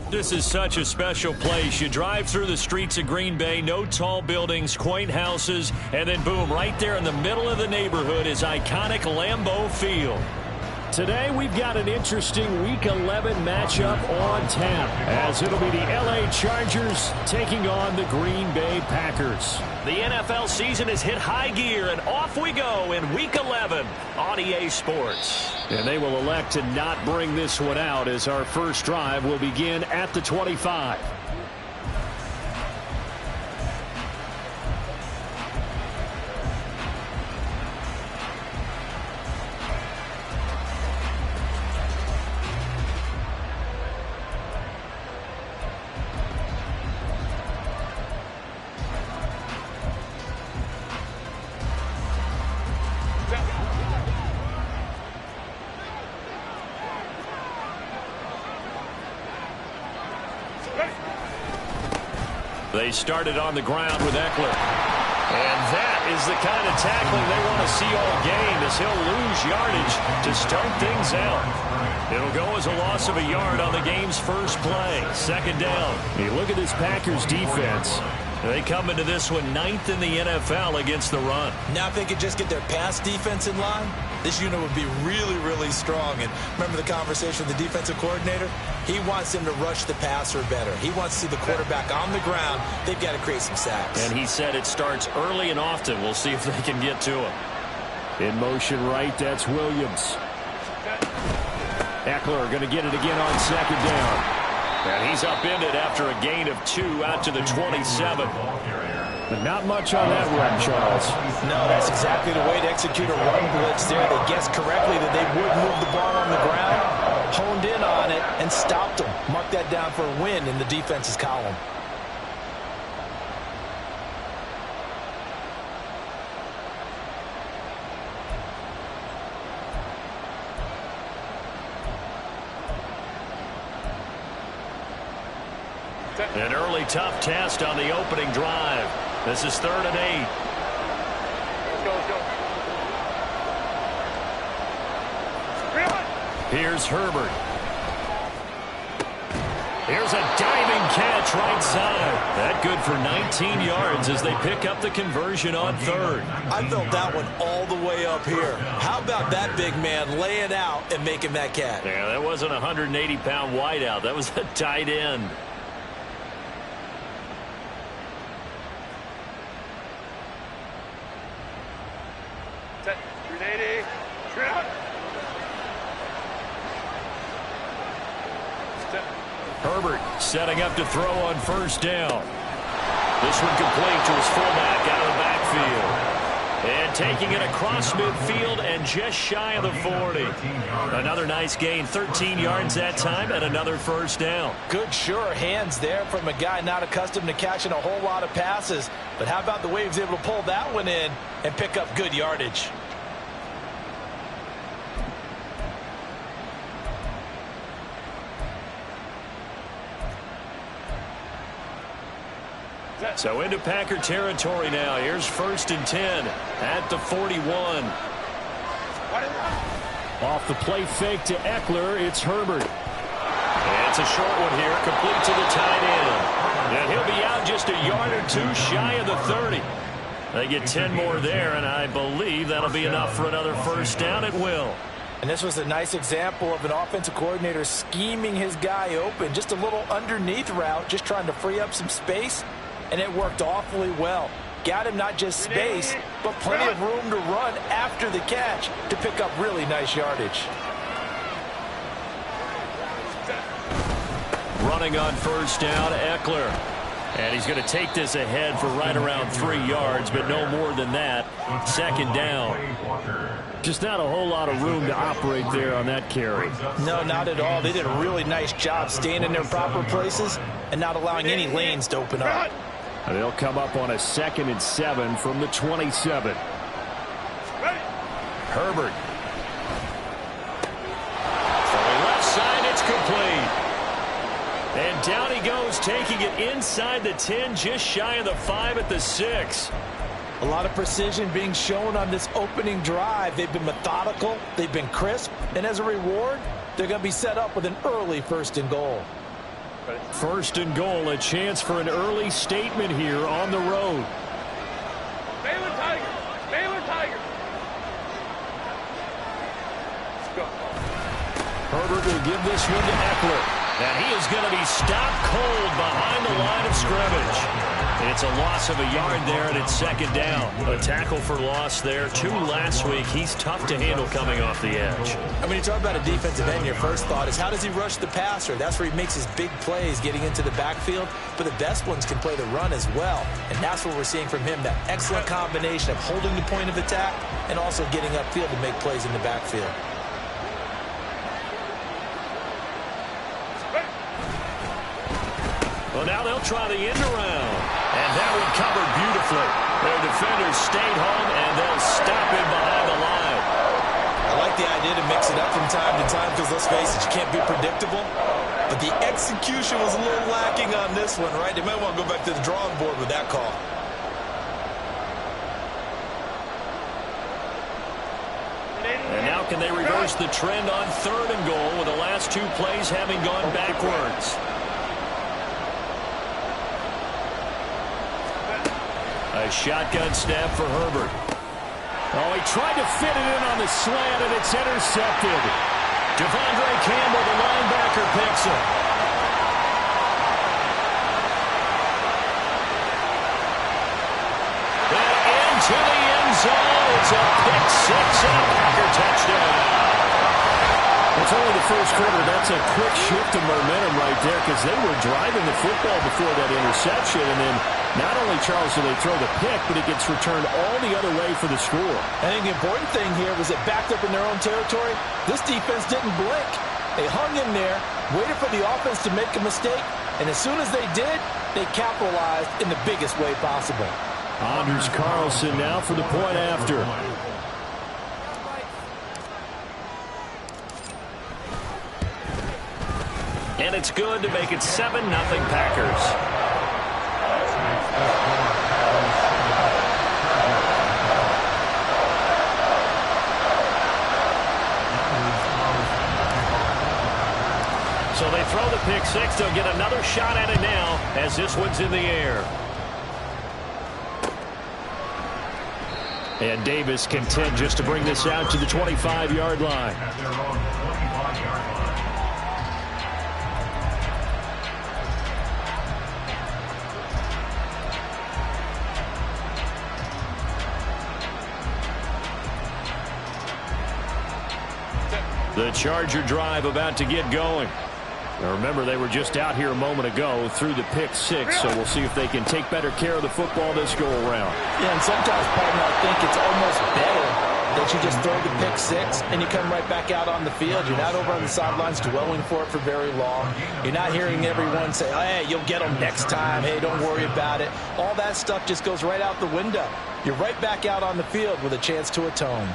This is such a special place. You drive through the streets of Green Bay, no tall buildings, quaint houses, and then boom, right there in the middle of the neighborhood is iconic Lambeau Field. Today we've got an interesting Week 11 matchup on tap, as it'll be the LA Chargers taking on the Green Bay Packers. The NFL season has hit high gear, and off we go in Week 11 on EA Sports. And they will elect to not bring this one out, as our first drive will begin at the 25. They started on the ground with Eckler. And that is the kind of tackling they want to see all game, as he'll lose yardage to start things out. It'll go as a loss of a yard on the game's first play. Second down. You look at this Packers defense. They come into this one 9th in the NFL against the run. Now if they could just get their pass defense in line, this unit would be really, really strong. And remember the conversation with the defensive coordinator? He wants them to rush the passer better. He wants to see the quarterback on the ground. They've got to create some sacks. And he said it starts early and often. We'll see if they can get to him. In motion right, that's Williams. Eckler going to get it again on second down. And he's upended after a gain of 2 out to the 27. But not much on that run, Charles. No, that's exactly the way to execute a run blitz there. They guessed correctly that they would move the ball on the ground, honed in on it, and stopped them. Mark that down for a win in the defense's column. An early tough test on the opening drive. This is 3rd and 8. Here's Herbert. Here's a diving catch right side. That good for 19 yards as they pick up the conversion on 3rd. I felt that one all the way up here. How about that big man laying out and making that catch? Yeah, that wasn't a 180-pound wideout. That was a tight end. Herbert setting up to throw on first down. This one complete to his fullback out of the backfield. And taking it across midfield and just shy of the 40. Another nice gain, 13 yards that time, and another first down. Good, sure hands there from a guy not accustomed to catching a whole lot of passes. But how about the way he was able to pull that one in and pick up good yardage? So into Packer territory now. Here's 1st and 10 at the 41. Off the play fake to Eckler, it's Herbert. And it's a short one here, complete to the tight end. And he'll be out just a yard or 2 shy of the 30. They get 10 more there, and I believe that'll be enough for another first down. It will. And this was a nice example of an offensive coordinator scheming his guy open. Just a little underneath route, just trying to free up some space. And it worked awfully well. Got him not just space, but plenty of room to run after the catch to pick up really nice yardage. Running on first down, Eckler. And he's going to take this ahead for right around 3 yards, but no more than that. Second down. Just not a whole lot of room to operate there on that carry. No, not at all. They did a really nice job staying in their proper places and not allowing any lanes to open up. They'll come up on a 2nd and 7 from the 27. Herbert. Throwing left side, it's complete. And down he goes, taking it inside the 10, just shy of the 5 at the 6. A lot of precision being shown on this opening drive. They've been methodical, they've been crisp, and as a reward, they're going to be set up with an early 1st and goal. First and goal, a chance for an early statement here on the road. Baylor Tigers! Baylor Tigers! Let's go. Herbert will give this one to Eckler. And he is going to be stopped cold behind the line of scrimmage. It's a loss of a yard there, and it's second down. A tackle for loss there. 2 last week. He's tough to handle coming off the edge. And when you talk about a defensive end, your first thought is how does he rush the passer? That's where he makes his big plays getting into the backfield. But the best ones can play the run as well. And that's what we're seeing from him, that excellent combination of holding the point of attack and also getting upfield to make plays in the backfield. Well, now they'll try the end around. And that one covered beautifully. Their defenders stayed home, and they'll stop him behind the line. I like the idea to mix it up from time to time because, let's face it, you can't be predictable. But the execution was a little lacking on this one, right? They might want to go back to the drawing board with that call. And now can they reverse the trend on third and goal with the last 2 plays having gone backwards? A shotgun snap for Herbert. Oh, he tried to fit it in on the slant, and it's intercepted. Devondre Campbell, the linebacker, picks it. And into the end zone. It's a pick 6 and a Packer touchdown. It's only the first quarter. That's a quick shift of momentum right there because they were driving the football before that interception, and then not only, Charles, do they throw the pick, but it gets returned all the other way for the score. I think the important thing here was it backed up in their own territory. This defense didn't blink. They hung in there, waited for the offense to make a mistake, and as soon as they did, they capitalized in the biggest way possible. Anders Carlson now for the point after. And it's good to make it 7-0 Packers. So they throw the pick 6. They'll get another shot at it now as this one's in the air. And Davis content just to bring this out to the 25-yard line. The Charger drive about to get going. Now remember, they were just out here a moment ago through the pick 6, so we'll see if they can take better care of the football this go-around. Yeah, and sometimes, partner, I think it's almost better that you just throw the pick 6 and you come right back out on the field. You're not over on the sidelines dwelling for it for very long. You're not hearing everyone say, oh, hey, you'll get them next time. Hey, don't worry about it. All that stuff just goes right out the window. You're right back out on the field with a chance to atone.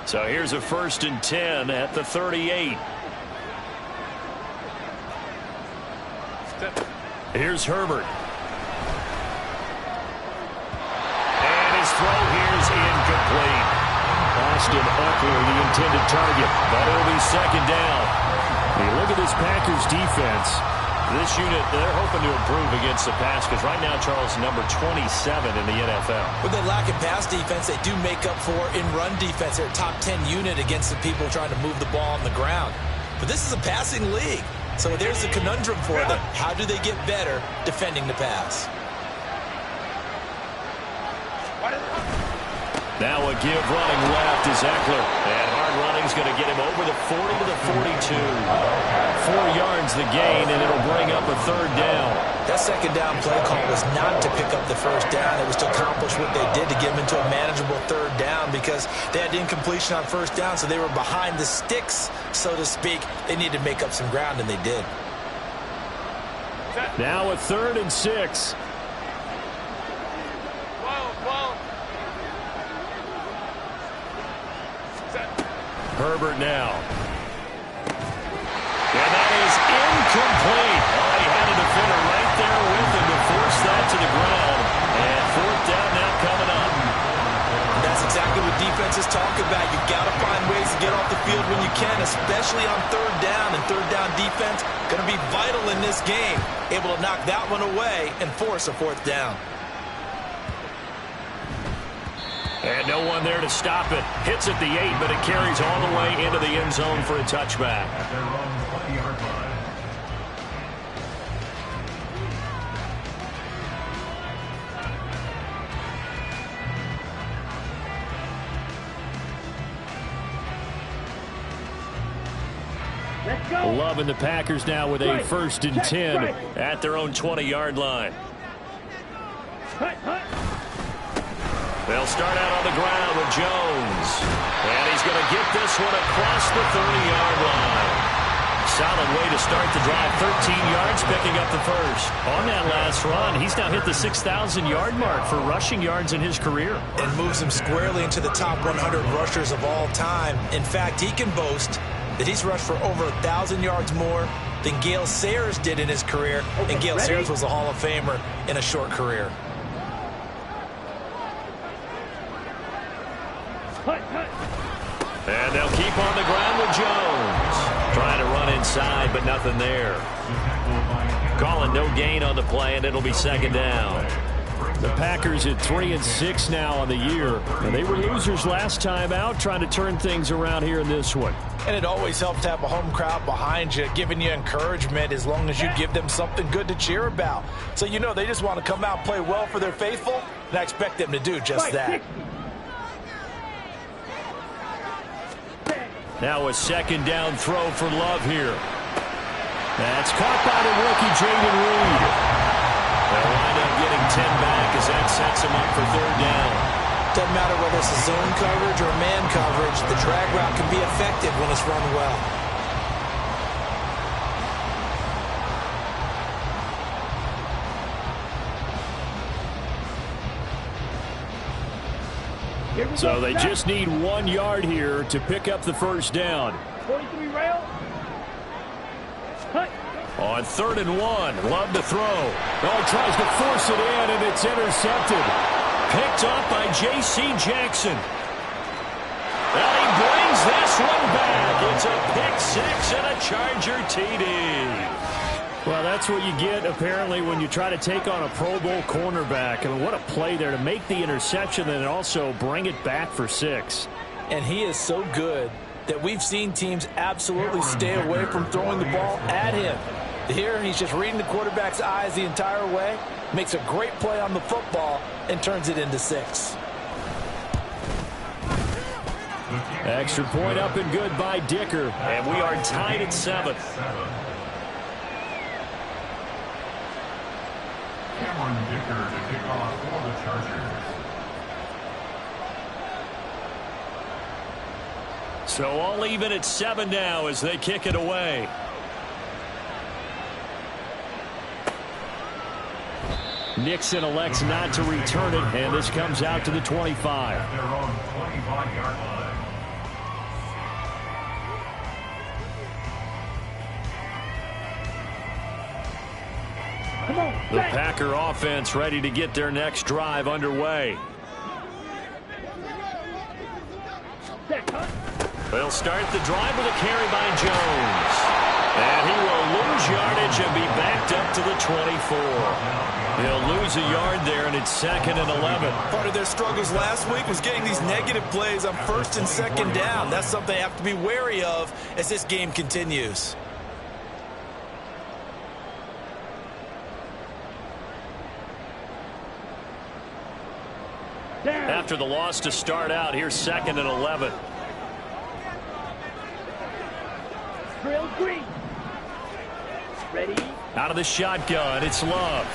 So here's a 1st and 10 at the 38. Here's Herbert. And his throw here is incomplete. Austin Eckler, the intended target, but it'll be second down. You look at this Packers defense. This unit, they're hoping to improve against the pass because right now, Charles, number 27 in the NFL. When they lack in pass defense, they do make up for in run defense. They're a top 10 unit against the people trying to move the ball on the ground. But this is a passing league. So there's the conundrum for them. How do they get better defending the pass? Now a give running left is Eckler. And hard running is going to get him over the 40 to the 42. 4 yards the gain, and it'll bring up a 3rd down. That second down play call was not to pick up the first down. It was to accomplish what they did to get them into a manageable 3rd down because they had incompletion on first down, so they were behind the sticks, so to speak. They needed to make up some ground, and they did. Now a 3rd and 6. Herbert now. And that is incomplete. Oh, he had a defender right there with him to force that to the ground. And coaches talk about. You've got to find ways to get off the field when you can, especially on third down. And third down defense going to be vital in this game. Able to knock that one away and force a fourth down. And no one there to stop it. Hits at the 8, but it carries all the way into the end zone for a touchback. At their own 20-yard line. Loving the Packers now with a 1st and 10 at their own 20-yard line. They'll start out on the ground with Jones. And he's going to get this one across the 30-yard line. Solid way to start the drive. 13 yards, picking up the first. On that last run, he's now hit the 6,000-yard mark for rushing yards in his career. And moves him squarely into the top 100 rushers of all time. In fact, he can boast that he's rushed for over 1,000 yards more than Gale Sayers did in his career. And Gale Sayers was a Hall of Famer in a short career. And they'll keep on the ground with Jones. Trying to run inside, but nothing there. Calling no gain on the play, and it'll be 2nd down. The Packers at 3-6 now on the year. And they were losers last time out, trying to turn things around here in this one. And it always helps to have a home crowd behind you, giving you encouragement as long as you give them something good to cheer about. So you know they just want to come out and play well for their faithful, and I expect them to do just that. Now a 2nd down throw for Love here. That's caught by the rookie, Jaden Reed. They'll wind up getting 10 back as that sets him up for 3rd down. Doesn't matter whether it's a zone coverage or man coverage, the drag route can be effective when it's run well. So they just need 1 yard here to pick up the 1st down. 43 rail. Cut. On 3rd and 1, Love to throw. Oh, he tries to force it in, and it's intercepted. Picked up by J.C. Jackson. And he brings this one back. It's a pick 6 and a Charger TD. Well, that's what you get, apparently, when you try to take on a Pro Bowl cornerback. I mean, what a play there to make the interception and also bring it back for 6. And he is so good that we've seen teams absolutely stay away from throwing the ball at him. Here, he's just reading the quarterback's eyes the entire way, makes a great play on the football, and turns it into 6. Extra point up and good by Dicker. And we are tied at 7. Cameron Dicker to kick off for the Chargers. So all even at 7 now as they kick it away. Nixon elects not to return it, and this comes out to the 25. At their own 25-yard line. The Packer offense ready to get their next drive underway. They'll start the drive with a carry by Jones. And he will lose yardage and be backed up to the 24. He'll lose a yard there, and it's 2nd and 11. Part of their struggles last week was getting these negative plays on 1st and 2nd down. That's something they have to be wary of as this game continues. After the loss to start out, here's 2nd and 11. Drill green. Ready. Out of the shotgun, it's Love.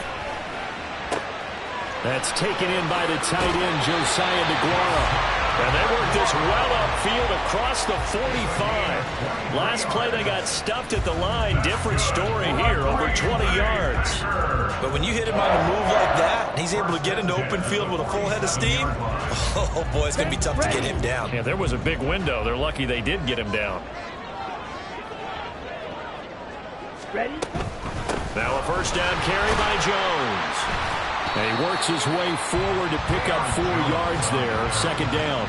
That's taken in by the tight end, Josiah DeGuara. And they work this well upfield across the 45. Last play they got stuffed at the line. Different story here, over 20 yards. But when you hit him on a move like that, and he's able to get into open field with a full head of steam, oh boy, it's going to be tough to get him down. Yeah, there was a big window. They're lucky they did get him down. Ready. Now a 1st down carry by Jones. And he works his way forward to pick up 4 yards there. 2nd down.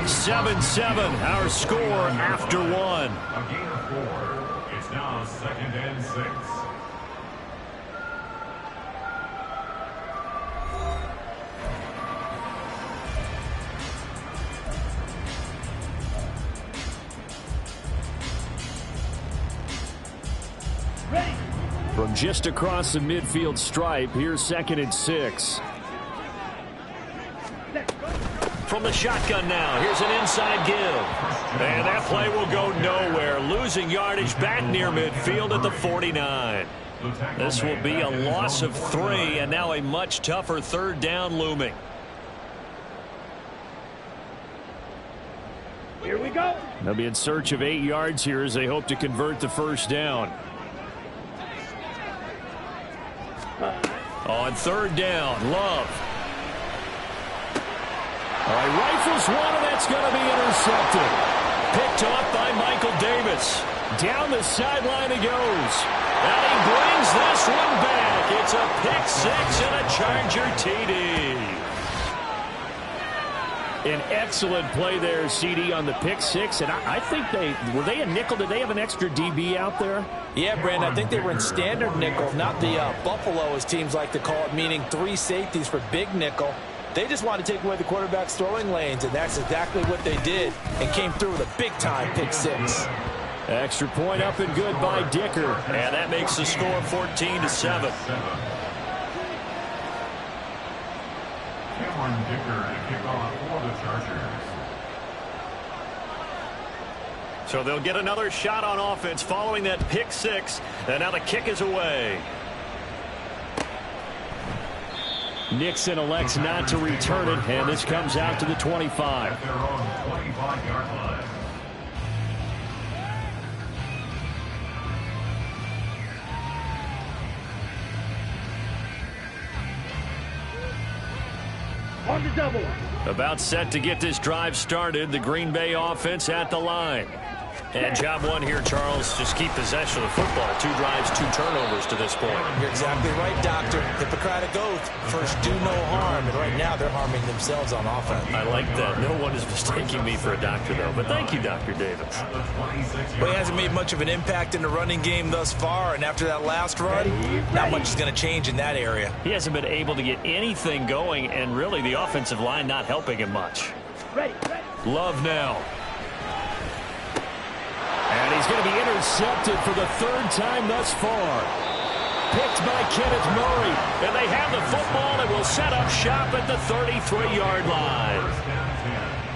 7-7, our score after one. A gain of 4. It's now 2nd and 6. Ready. From just across the midfield stripe, here's 2nd and 6. From the shotgun now, here's an inside give. And that play will go nowhere. Losing yardage back near midfield at the 49. This will be a loss of 3, and now a much tougher 3rd down looming. Here we go. They'll be in search of 8 yards here as they hope to convert the 1st down. On 3rd down, Love. All right, rifles one, and that's going to be intercepted. Picked off by Michael Davis. Down the sideline he goes. And he brings this one back. It's a pick 6 and a Charger TD. An excellent play there, CD, on the pick 6. And I think were they a nickel? Did they have an extra DB out there? Yeah, Brandon, I think they were in standard nickel, not the Buffalo, as teams like to call it, meaning 3 safeties for big nickel. They just wanted to take away the quarterback's throwing lanes, and that's exactly what they did, and came through with a big-time pick 6. Extra point up and good by Dicker. And that makes the score 14-7. Cameron Dicker to kick off for the Chargers. So they'll get another shot on offense following that pick 6. And now the kick is away. Nixon elects not to return it, and this comes out to the 25. At their own 25-yard line. On the double. About set to get this drive started. The Green Bay offense at the line. And job one here, Charles, just keep possession of the football. 2 drives, 2 turnovers to this point. You're exactly right, Doctor. Hippocratic oath. First, do no harm. And right now, they're harming themselves on offense. I like that. No one is mistaking me for a doctor, though. But thank you, Dr. Davis. Well, he hasn't made much of an impact in the running game thus far. And after that last run, not much is going to change in that area. He hasn't been able to get anything going, and really the offensive line not helping him much. Ready. Love now. And he's going to be intercepted for the 3rd time thus far. Picked by Kenneth Murray. And they have the football and will set up shop at the 33-yard line.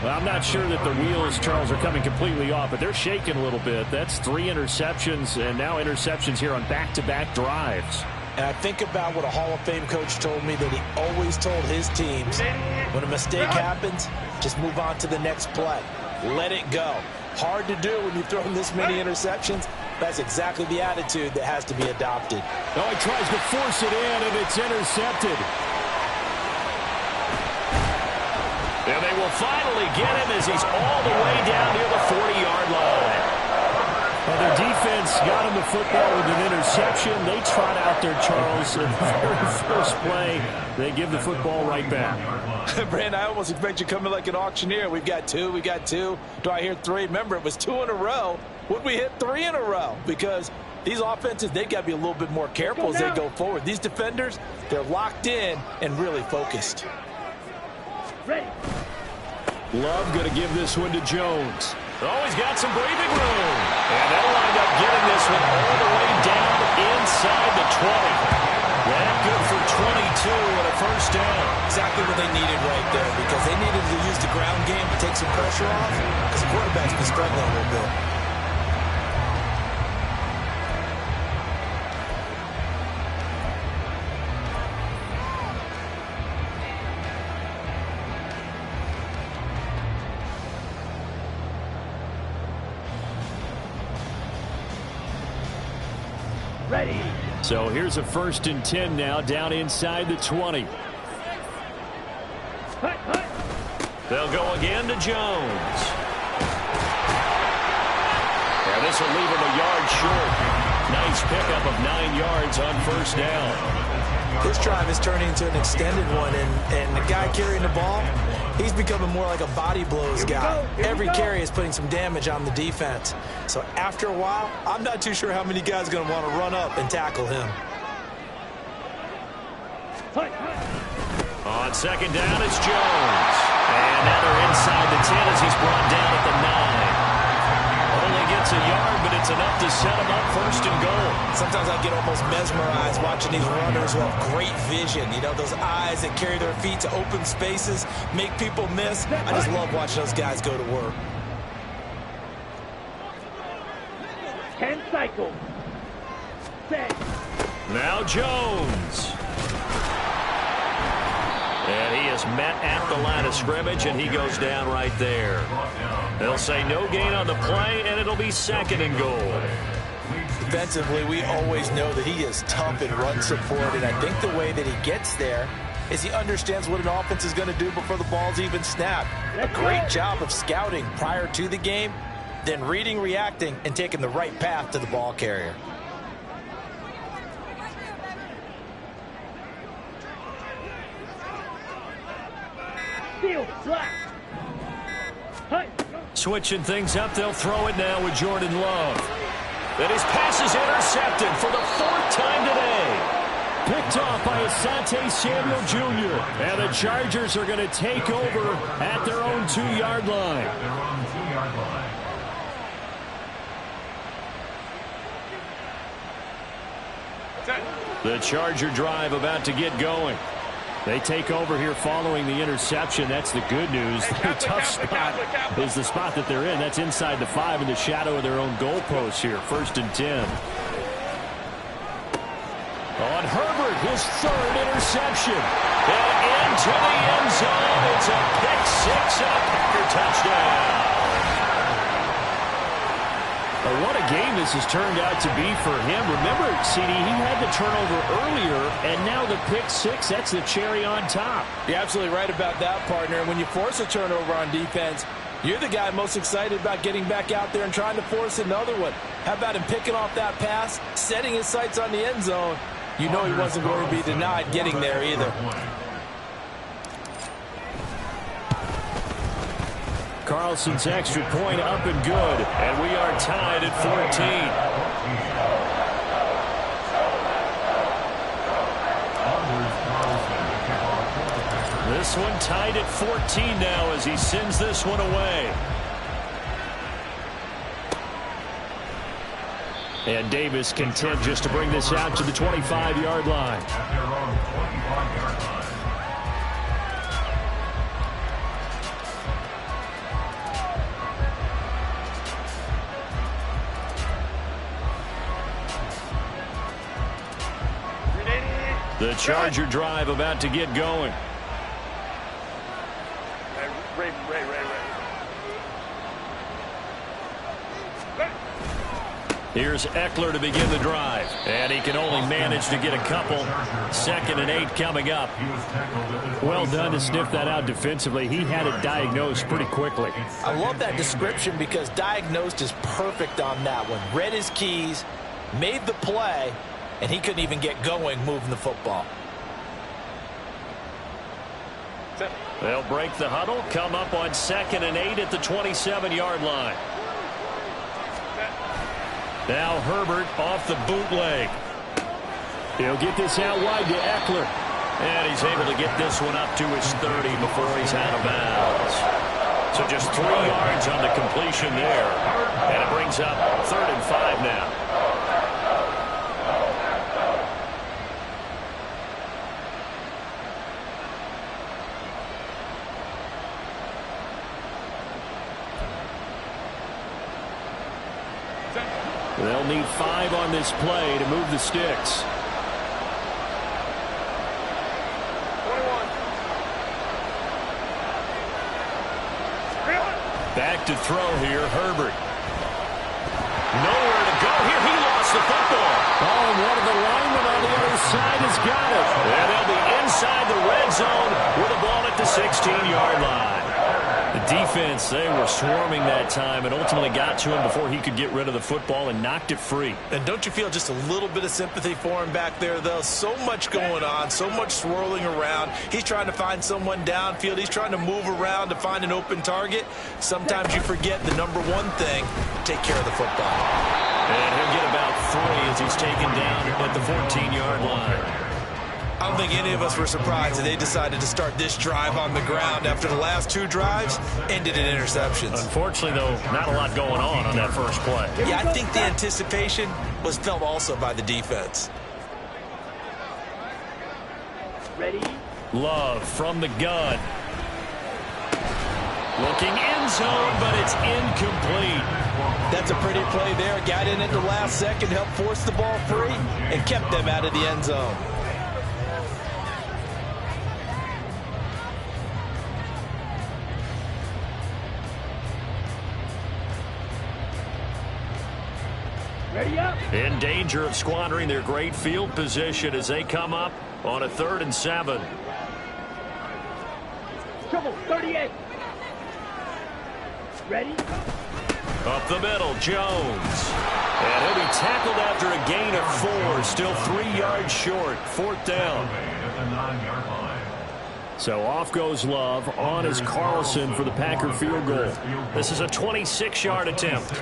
Well, I'm not sure that the wheels, Charles, are coming completely off, but they're shaking a little bit. That's 3 interceptions, and now interceptions here on back-to-back drives. And I think about what a Hall of Fame coach told me that he always told his teams, when a mistake happens, just move on to the next play. Let it go. Hard to do when you've thrown this many interceptions. That's exactly the attitude that has to be adopted. Oh, he tries to force it in, and it's intercepted. And they will finally get him as he's all the way down near the 40-yard line. Well, their defense got him the football with an interception. They trot out there, Charles, in the very first play. They give the football right back. Brandon, I almost expect you coming like an auctioneer. We've got 2, we got 2. Do I hear 3? Remember, it was 2 in a row. Would we hit 3 in a row? Because these offenses, they've got to be a little bit more careful as they go forward. These defenders, they're locked in and really focused. Ready. Love going to give this one to Jones. Oh, he's got some breathing room. And they'll wind up getting this one all the way down inside the 20. That good for 22 and a 1st down. Exactly what they needed right there, because they needed to use the ground game to take some pressure off, because the quarterback's been struggling a little bit. Ready. So here's a 1st and 10 now, down inside the 20. Hut, hut. They'll go again to Jones. And this will leave him a yard short. Nice pickup of 9 yards on 1st down. This drive is turning into an extended one, and the guy carrying the ball, He's becoming more like a body blows guy. Every carry is putting some damage on the defense. So after a while, I'm not too sure how many guys are going to want to run up and tackle him. On second down, it's Jones. And now they're inside the 10 as he's brought down at the 9. Only gets a yard, but it's enough to set him up first and goal. Sometimes I get almost mesmerized watching these runners who have great vision. You know, those eyes that carry their feet to open spaces, make people miss. I just love watching those guys go to work. 10 cycles. Set. Now Jones. And he is met at the line of scrimmage, and he goes down right there. They'll say no gain on the play, and it'll be second and goal. Defensively, we always know that he is tough in run support, and I think the way that he gets there is he understands what an offense is going to do before the ball's even snapped. A great job of scouting prior to the game, then reading, reacting, and taking the right path to the ball carrier. Switching things up, they'll throw it now with Jordan Love. And his pass is intercepted for the 4th time today. Picked off by Asante Samuel Jr. And the Chargers are going to take over at their own 2-yard line. The Charger drive about to get going. They take over here following the interception. That's the good news. The tough spot is the spot that they're in. That's inside the 5 in the shadow of their own goalpost here. 1st and 10. On Herbert, his 3rd interception. And into the end zone. It's a pick 6 and a Packer touchdown. What a game this has turned out to be for him. Remember, CD, he had the turnover earlier, and now the pick 6, that's the cherry on top. You're absolutely right about that, partner. And when you force a turnover on defense, you're the guy most excited about getting back out there and trying to force another one. How about him picking off that pass, setting his sights on the end zone? You know he wasn't going to be denied getting there either. Carlson's extra point up and good. And we are tied at 14. This one tied at 14 now as he sends this one away. And Davis content just to bring this out to the 25-yard line. The Charger drive about to get going. Here's Eckler to begin the drive. And he can only manage to get a couple. 2nd and 8 coming up. Well done to sniff that out defensively. He had it diagnosed pretty quickly. I love that description because diagnosed is perfect on that one. Read his keys, made the play, and he couldn't even get going moving the football. They'll break the huddle, come up on 2nd and 8 at the 27-yard line. Now Herbert off the bootleg. He'll get this out wide to Eckler. And he's able to get this one up to his 30 before he's out of bounds. So just 3 yards on the completion there. And it brings up 3rd and 5 now. They'll need 5 on this play to move the sticks. Back to throw here, Herbert. Nowhere to go here. He lost the football. Oh, and one of the linemen on the other side has got it. And they'll be inside the red zone with the ball at the 16-yard line. The defense, they were swarming that time and ultimately got to him before he could get rid of the football and knocked it free. And don't you feel just a little bit of sympathy for him back there, though? So much going on, so much swirling around. He's trying to find someone downfield. He's trying to move around to find an open target. Sometimes you forget the number one thing, take care of the football. And he'll get about 3 as he's taken down at the 14-yard line. I don't think any of us were surprised that they decided to start this drive on the ground after the last 2 drives ended in interceptions. Unfortunately, though, not a lot going on that first play. Yeah, I think the anticipation was felt also by the defense. Ready? Love from the gun. Looking end zone, but it's incomplete. That's a pretty play there. Got in at the last second, helped force the ball free, and kept them out of the end zone. Ready up? In danger of squandering their great field position as they come up on a 3rd and 7. Trouble, 38. Ready? Up the middle, Jones. And he'll be tackled after a gain of 4, still 3 yards short, 4th down. At the 9-yard line. So off goes Love. On is Carlson for the Packer field goal. This is a 26-yard attempt.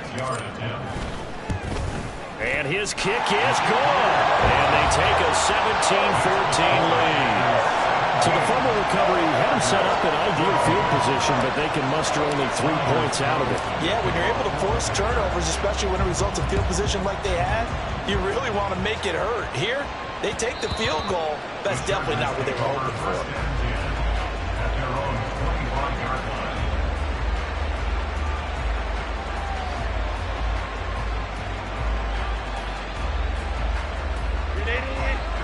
And his kick is good. And they take a 17-14 lead. So the fumble recovery had him set up in ideal field position, but they can muster only 3 points out of it. Yeah, when you're able to force turnovers, especially when it results in field position like they had, you really want to make it hurt. Here, they take the field goal. That's definitely not what they were hoping for. At their own 25-yard line.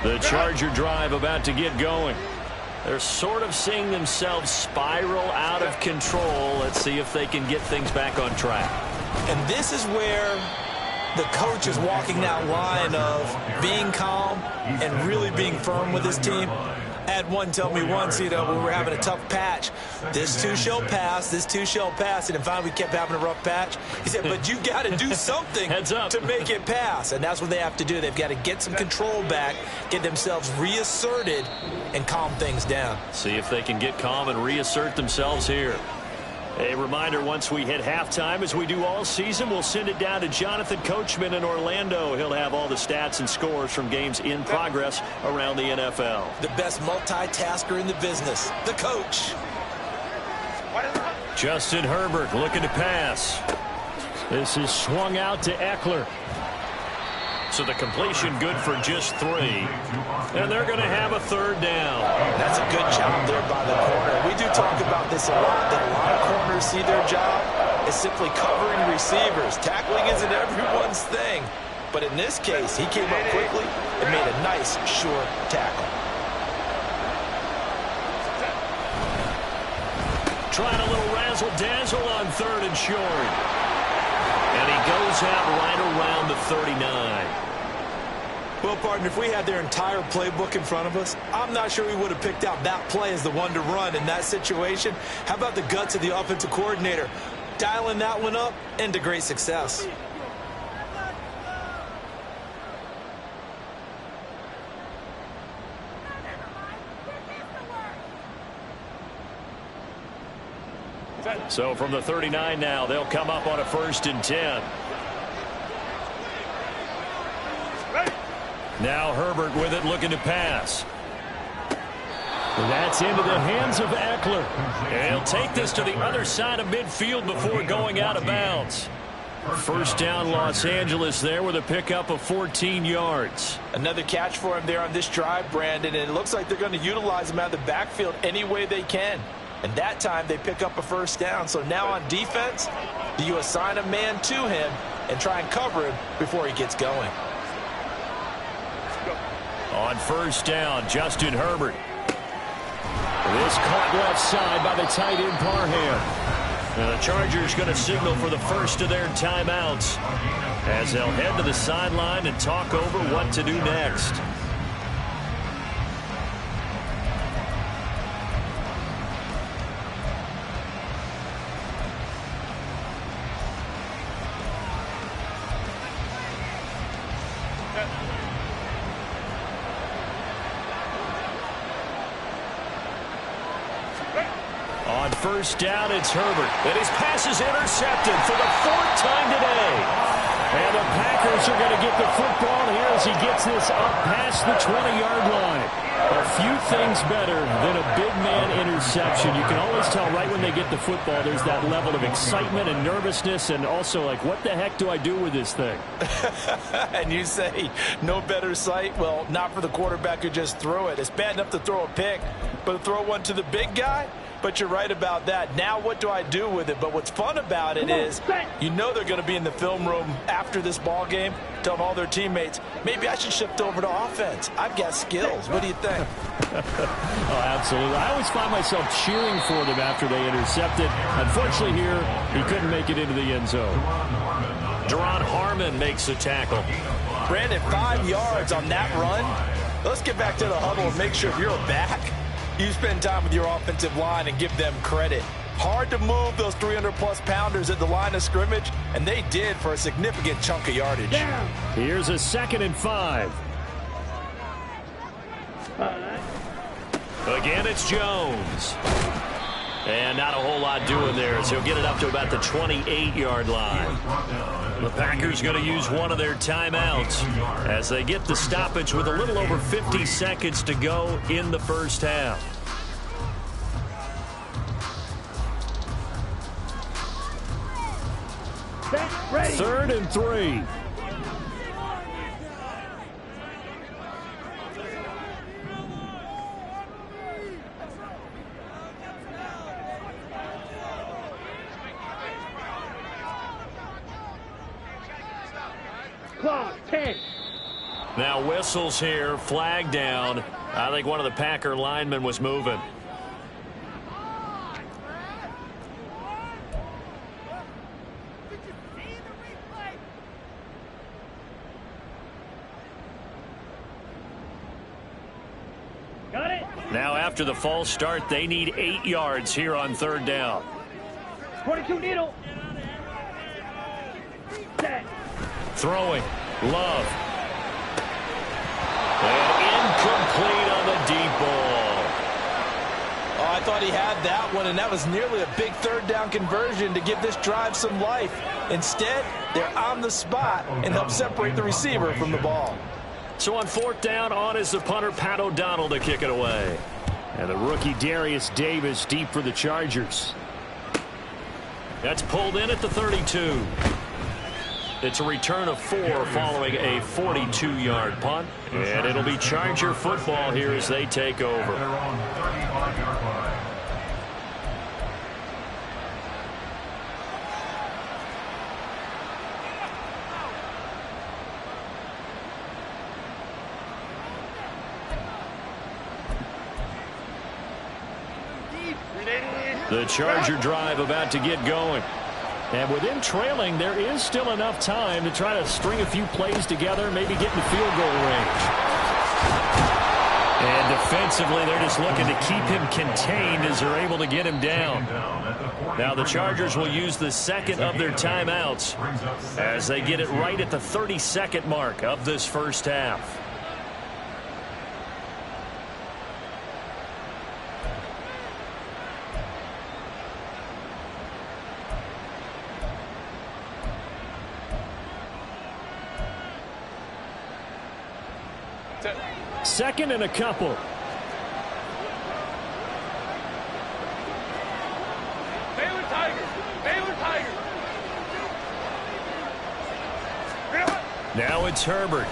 The Charger drive about to get going. They're sort of seeing themselves spiral out of control. Let's see if they can get things back on track. And this is where the coach is walking that line of being calm and really being firm with his team. I had one tell me once, when we were having a tough patch, this too shall pass, this too shall pass. And then finally we kept having a rough patch. He said, but you got to do something to make it pass. And that's what they have to do. They've got to get some control back, get themselves reasserted, and calm things down. See if they can get calm and reassert themselves here. A reminder, once we hit halftime, as we do all season, we'll send it down to Jonathan Coachman in Orlando. He'll have all the stats and scores from games in progress around the NFL. The best multitasker in the business, the coach. Justin Herbert looking to pass. This is swung out to Eckler. So the completion good for just 3. And they're going to have a 3rd down. That's a good job there by the corner. We do talk about this a lot, that a lot of corners see their job as simply covering receivers. Tackling isn't everyone's thing. But in this case, he came up quickly and made a nice, short tackle. Trying a little razzle-dazzle on 3rd and short. And he goes out right around the 39. Well, partner, if we had their entire playbook in front of us, I'm not sure we would have picked out that play as the one to run in that situation. How about the guts of the offensive coordinator? Dialing that one up into great success. So from the 39 now, they'll come up on a 1st and 10. Now Herbert with it, looking to pass. That's into the hands of Eckler. And he'll take this to the other side of midfield before going out of bounds. 1st down, Los Angeles there with a pickup of 14 yards. Another catch for him there on this drive, Brandon, and it looks like they're going to utilize him out of the backfield any way they can. And that time they pick up a 1st down. So now on defense, do you assign a man to him and try and cover him before he gets going? On 1st down, Justin Herbert. This caught left side by the tight end Parham. And the Chargers going to signal for the first of their timeouts as they'll head to the sideline and talk over what to do next. On first down, it's Herbert. And his pass is intercepted for the 4th time today. And the Packers are going to get the football here as he gets this up past the 20-yard line. A few things better than a big man interception. You can always tell right when they get the football, there's that level of excitement and nervousness, and also like, what the heck do I do with this thing? And you say no better sight? Well, not for the quarterback who just threw it. It's bad enough to throw a pick, but to throw one to the big guy? But you're right about that. Now what do I do with it? But what's fun about it is you know they're going to be in the film room after this ball game telling all their teammates, maybe I should shift over to offense. I've got skills. What do you think? Oh, absolutely. I always find myself cheering for them after they intercept it. Unfortunately here, he couldn't make it into the end zone. Duron Harmon makes the tackle. Brandon, 5 yards on that run. Let's get back to the huddle and make sure if you're a back, you spend time with your offensive line and give them credit. Hard to move those 300-plus pounders at the line of scrimmage, and they did for a significant chunk of yardage. Down. Here's a 2nd and 5. Again, it's Jones. And not a whole lot doing there, so he'll get it up to about the 28-yard line. The Packers going to use one of their timeouts as they get the stoppage with a little over 50 seconds to go in the first half. Set. Ready. 3rd and 3. Clock. 10. Now whistles here, flag down. I think one of the Packer linemen was moving. Got it. Now after the false start, they need 8 yards here on 3rd down. 22 needle. Set. Throwing. Love. And incomplete on the deep ball. Oh, I thought he had that one, and that was nearly a big 3rd down conversion to give this drive some life. Instead, they're on the spot and help separate the receiver from the ball. So on 4th down, on is the punter, Pat O'Donnell, to kick it away. And the rookie Darius Davis deep for the Chargers. That's pulled in at the 32. It's a return of 4 following a 42-yard punt. And it'll be Charger football here as they take over. They're on the 35-yard line. The Charger drive about to get going. And with them trailing, there is still enough time to try to string a few plays together, maybe get in the field goal range. And defensively, they're just looking to keep him contained as they're able to get him down. Now the Chargers will use the 2nd of their timeouts as they get it right at the 32nd mark of this first half. Second and a couple. Baylor Tigers. Baylor Tigers. Now it's Herbert.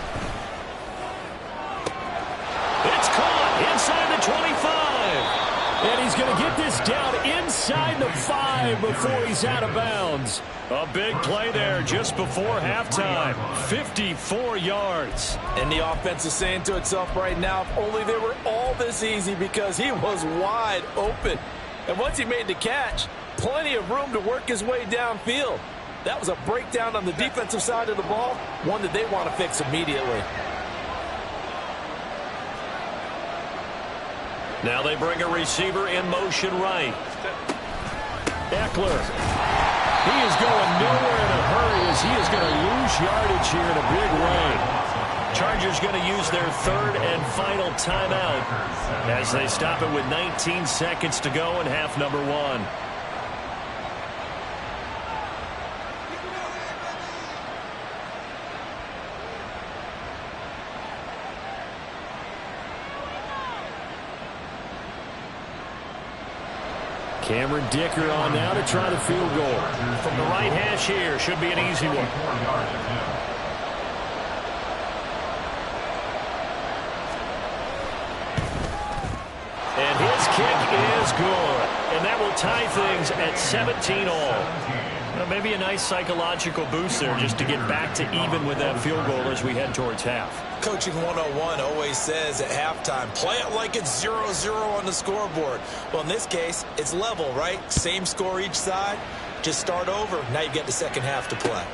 It's caught inside the 25. And he's going to get this down inside the 5 before he's out of bounds. A big play there just before halftime. 54 yards. And the offense is saying to itself right now, if only they were all this easy, because he was wide open. And once he made the catch, plenty of room to work his way downfield. That was a breakdown on the defensive side of the ball, one that they want to fix immediately. Now they bring a receiver in motion right. Eckler. He is going nowhere in a hurry as he is going to lose yardage here in a big way. Chargers going to use their third and final timeout as they stop it with 19 seconds to go in half number one. Cameron Dicker on now to try the field goal. From the right hash here, should be an easy one. And his kick is good. And that will tie things at 17 all. Well, maybe a nice psychological boost there just to get back to even with that field goal as we head towards half. Coaching 101 always says at halftime, play it like it's 0-0 on the scoreboard. Well, in this case, it's level, right? Same score each side. Just start over. Now you get the second half to play.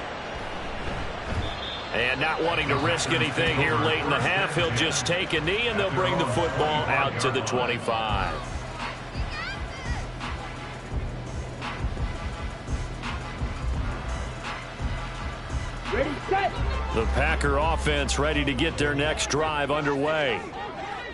And not wanting to risk anything here late in the half, he'll just take a knee, and they'll bring the football out to the 25. Ready, set. The Packer offense ready to get their next drive underway.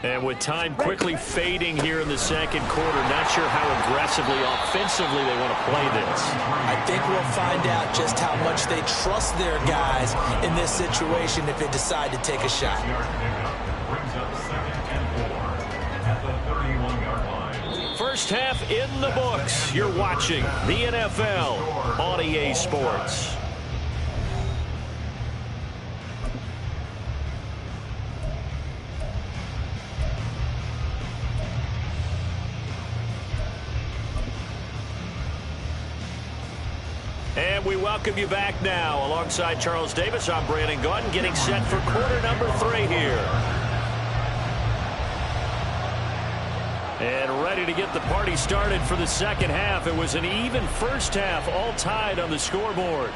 And with time quickly fading here in the second quarter, not sure how aggressively, offensively they want to play this. I think we'll find out just how much they trust their guys in this situation if they decide to take a shot. First half in the books. You're watching the NFL on EA Sports. And we welcome you back now. Alongside Charles Davis, I'm Brandon Gaudin, getting set for quarter number 3 here. And ready to get the party started for the second half. It was an even first half, all tied on the scoreboard.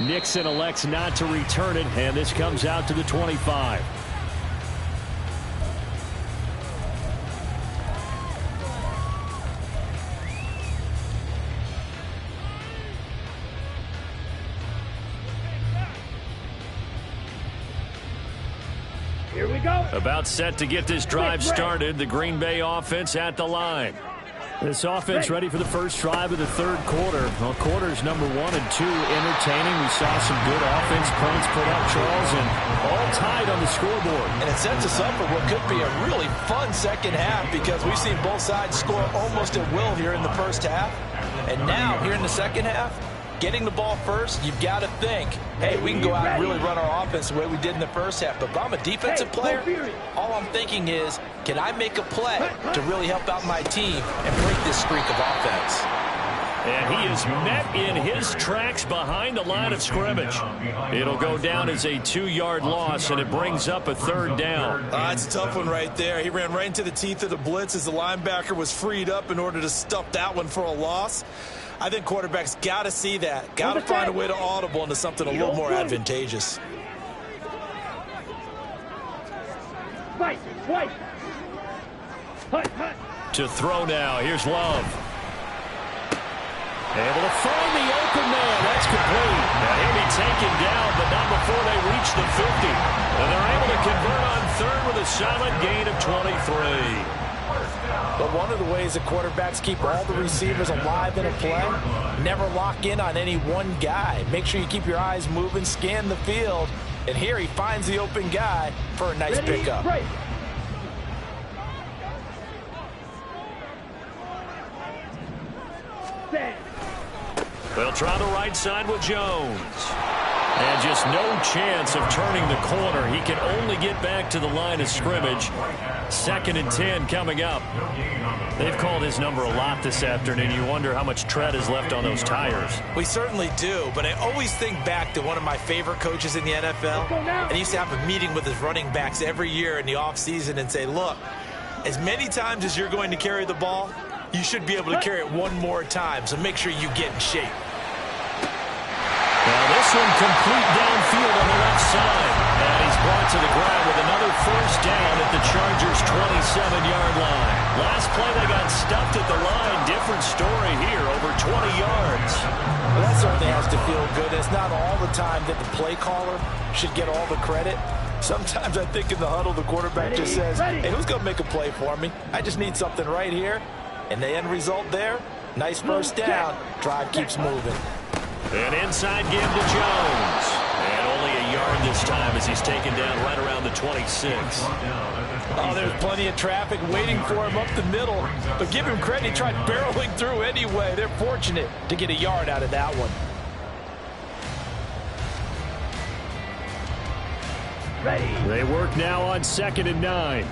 Nixon elects not to return it, and this comes out to the 25. Here we go. About set to get this drive started. The Green Bay offense at the line. This offense ready for the first drive of the third quarter. Well, quarters number 1 and 2 entertaining. We saw some good offense points put up, Charles, and all tied on the scoreboard. And it sets us up for what could be a really fun second half because we've seen both sides score almost at will here in the first half. And now, here in the second half, getting the ball first, you've got to think, hey, we can go out and really run our offense the way we did in the first half. But if I'm a defensive player, all I'm thinking is, can I make a play to really help out my team and break this streak of offense? And he is met in his tracks behind the line of scrimmage. It'll go down as a 2-yard loss, and it brings up a third down. It's a tough one right there. He ran right into the teeth of the blitz as the linebacker was freed up in order to stuff that one for a loss. I think quarterbacks got to see that. Got to find a way to audible into something a little more advantageous. Fight, fight. Hut, hut. To throw now. Here's Love. Able to find the open man. That's complete. Now he'll be taken down, but not before they reach the 50. And they're able to convert on third with a solid gain of 23. But one of the ways that quarterbacks keep all the receivers alive in a play, never lock in on any one guy. Make sure you keep your eyes moving, scan the field. And here he finds the open guy for a nice pickup. Right. Set. They'll try the right side with Jones. And just no chance of turning the corner. He can only get back to the line of scrimmage. 2nd and 10 coming up. They've called his number a lot this afternoon. You wonder how much tread is left on those tires. We certainly do, but I always think back to one of my favorite coaches in the NFL. And he used to have a meeting with his running backs every year in the offseason and say, look, as many times as you're going to carry the ball, you should be able to carry it one more time, so make sure you get in shape. Now this one complete downfield on the left side. And he's brought to the ground with another first down at the Chargers' 27-yard line. Last play, they got stuffed at the line. Different story here, over 20 yards. Well, that certainly has to feel good. It's not all the time that the play caller should get all the credit. Sometimes I think in the huddle, the quarterback just says, hey, who's going to make a play for me? I just need something right here. And the end result there, nice first down. Drive keeps moving. An inside give to Jones. And only a yard this time as he's taken down right around the 26. Oh, there's plenty of traffic waiting for him up the middle. But give him credit, he tried barreling through anyway. They're fortunate to get a yard out of that one. Ready. They work now on 2nd and 9.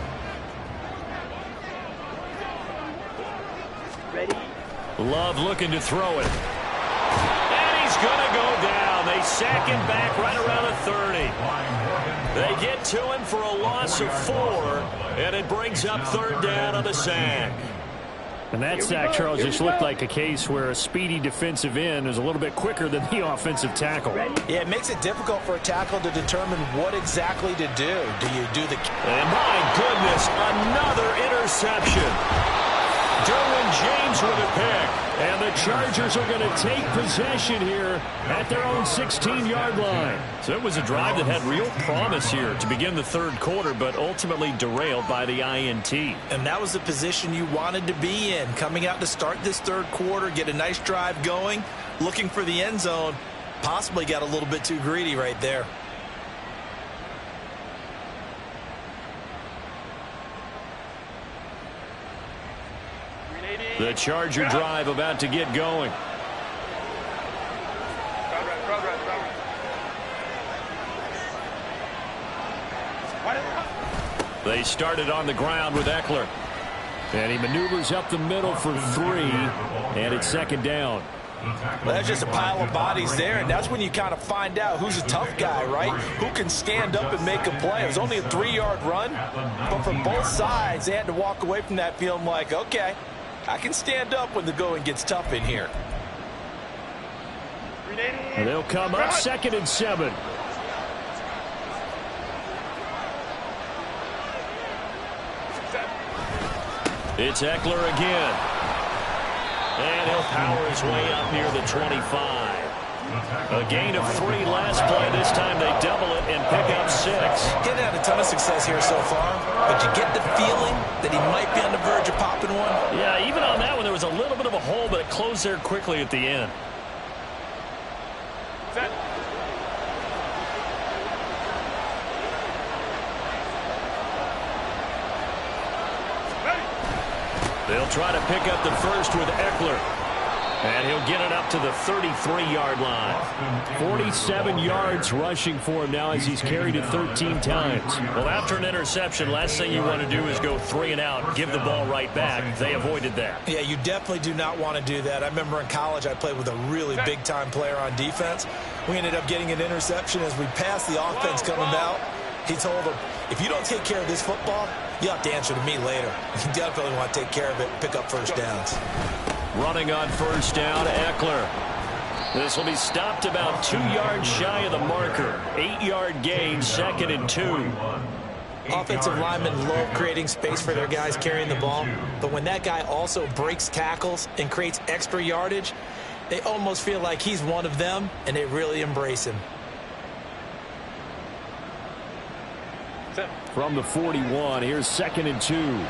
Ready. Love looking to throw it. And he's going to go down. They sack him back right around the 30. They get to him for a loss of 4, and it brings up 3rd down on the sack. And that sack, Charles, just looked like a case where a speedy defensive end is a little bit quicker than the offensive tackle. Yeah, it makes it difficult for a tackle to determine what exactly to do. Do you do the... And my goodness, another interception. Derwin James with a pick. And the Chargers are going to take possession here at their own 16-yard line. So it was a drive that had real promise here to begin the 3rd quarter, but ultimately derailed by the INT. And that was the position you wanted to be in. Coming out to start this 3rd quarter, get a nice drive going, looking for the end zone. Possibly got a little bit too greedy right there. The Charger drive about to get going. They started on the ground with Eckler. And he maneuvers up the middle for 3, and it's 2nd down. Well, that's just a pile of bodies there, and that's when you kind of find out who's a tough guy, right? Who can stand up and make a play. It was only a 3-yard run, but for both sides, they had to walk away from that feeling like, okay, I can stand up when the going gets tough in here. And they'll come up 2nd and 7. It's Eckler again. And he'll power his way up near the 25. A gain of 3 last play. This time they double it and pick up 6. Getting had a ton of success here so far, but you get the feeling that he might be on the verge of popping one. Yeah, even on that one, there was a little bit of a hole, but it closed there quickly at the end. Set. They'll try to pick up the first with Eckler. And he'll get it up to the 33-yard line. 47 yards rushing for him now as he's carried it 13 times. Well, after an interception, last thing you want to do is go 3 and out, give the ball right back. They avoided that. Yeah, you definitely do not want to do that. I remember in college I played with a really big-time player on defense. We ended up getting an interception as we passed the offense coming out. He told him, if you don't take care of this football, you'll have to answer to me later. You definitely want to take care of it, pick up first downs. Running on first down, Eckler. This will be stopped about 2 yards shy of the marker. 8-yard gain, 2nd and 2. Offensive linemen love creating space for their guys carrying the ball, but when that guy also breaks tackles and creates extra yardage, they almost feel like he's one of them, and they really embrace him. From the 41, here's 2nd and 2.